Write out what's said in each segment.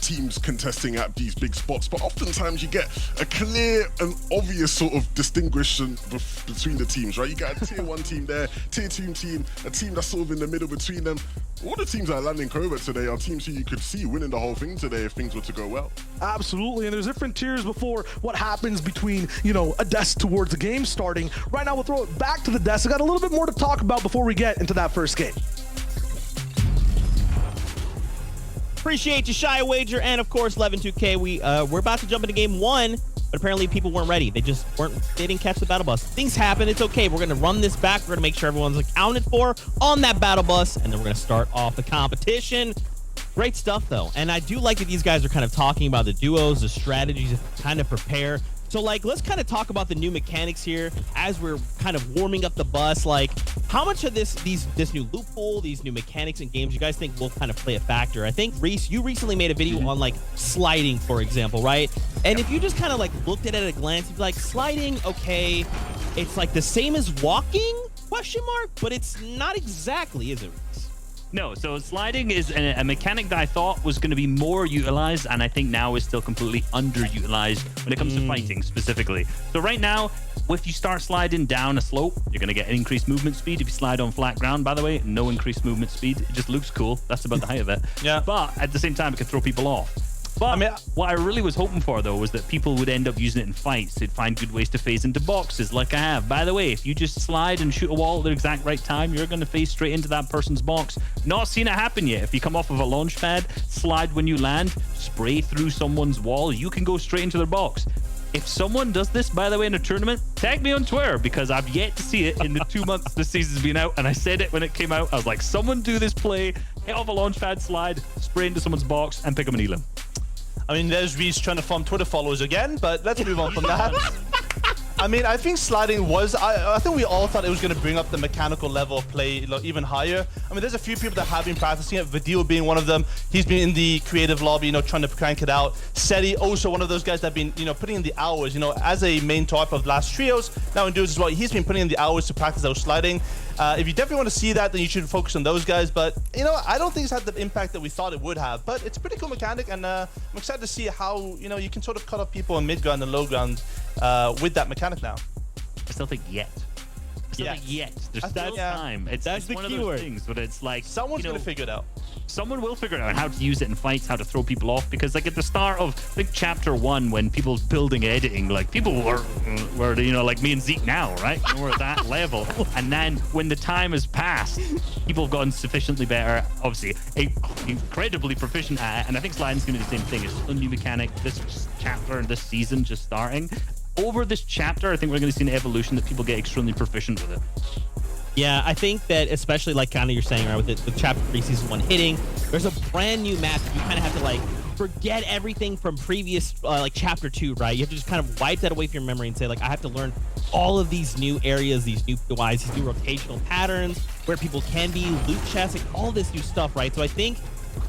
teams contesting at these big spots, but oftentimes you get a clear and obvious sort of distinction between the teams, right? You got a tier 1 team there, tier 2 team, a team that's sort of in the middle between them. All the teams that are landing Covert today are teams who you could see winning the whole thing today if things were to go well. Absolutely, and there's different tiers before what happens between, you know, a desk towards the game starting. Right now, we'll throw it back to the desk. I got a little bit more to talk about before we get into that first game. Appreciate you, Shy Wager, and of course, 11-2K. We're about to jump into game 1, but apparently people weren't ready. They didn't catch the battle bus. Things happen. It's okay. We're gonna run this back. We're gonna make sure everyone's accounted for on that battle bus, and then we're gonna start off the competition. Great stuff, though, and I do like that these guys are kind of talking about the duos, the strategies to kind of prepare. So, like, let's kind of talk about the new mechanics here as we're kind of warming up the bus. Like, how much of this new loophole, these new mechanics and games, you guys think will kind of play a factor? I think, Reese, you recently made a video on, like, sliding, for example, right? And if you just kind of, like, looked at it at a glance, you'd be like, sliding, okay, it's, like, the same as walking, question mark? But it's not exactly, is it, Reese? No, so sliding is a mechanic that I thought was going to be more utilized, and I think now is still completely underutilized when it comes to fighting specifically. So right now, if you start sliding down a slope, you're going to get increased movement speed. If you slide on flat ground, by the way, no increased movement speed. It just looks cool. That's about the height of it. Yeah. But at the same time, it can throw people off. But I mean, what I really was hoping for, though, was that people would end up using it in fights. They'd find good ways to phase into boxes like I have. By the way, if you just slide and shoot a wall at the exact right time, you're going to phase straight into that person's box. Not seen it happen yet. If you come off of a launch pad, slide when you land, spray through someone's wall, you can go straight into their box. If someone does this, by the way, in a tournament, tag me on Twitter, because I've yet to see it in the 2 months this season's been out, and I said it when it came out. I was like, someone do this play, hit off a launch pad, slide, spray into someone's box, and pick up an elim. I mean, there's Reese trying to farm Twitter followers again, but let's move on from that. I mean, I think sliding was, I think we all thought it was going to bring up the mechanical level of play even higher. I mean, there's a few people that have been practicing it, Vidil being one of them. He's been in the creative lobby, trying to crank it out. Seti, also one of those guys that have been, putting in the hours, as a main top of last trios, now in duos as well, he's been putting in the hours to practice those sliding. If you definitely want to see that, then you should focus on those guys. But, I don't think it's had the impact that we thought it would have. But it's a pretty cool mechanic, and I'm excited to see how, you can sort of cut off people on mid ground and low ground with that mechanic now. I still think yet. Yet. There's still time. It's the one of keyword. those things, but it's like Someone's going to figure it out. Someone will figure out how to use it in fights, how to throw people off, because like at the start of chapter 1, when people building editing, like people were like me and Zeke now, right? We're at that level, and then when the time has passed, people have gotten sufficiently better, obviously incredibly proficient at it, and I think sliding's gonna be the same thing. It's a new mechanic this chapter and this season just starting. Over this chapter, I think we're going to see an evolution that people get extremely proficient with it. Yeah, I think that especially like kind of you're saying, right, with chapter 3 season 1 hitting, there's a brand new map that you kind of have to like forget everything from previous like chapter 2, right? You have to just kind of wipe that away from your memory and say like, I have to learn all of these new areas, these new POIs, these new rotational patterns, where people can be, loot chests, like all this new stuff, right? So I think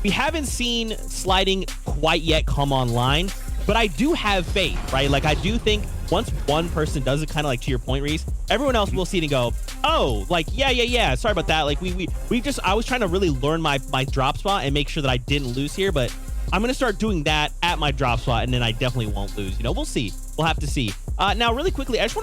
we haven't seen sliding quite yet come online, but I do have faith, right? Like I do think once one person does it, kind of like to your point, Reese, everyone else will see it and go, oh, like, yeah, sorry about that. Like I was trying to really learn my drop spot and make sure that I didn't lose here, but I'm going to start doing that at my drop spot, and then I definitely won't lose. We'll see. We'll have to see. Now, really quickly, I just want to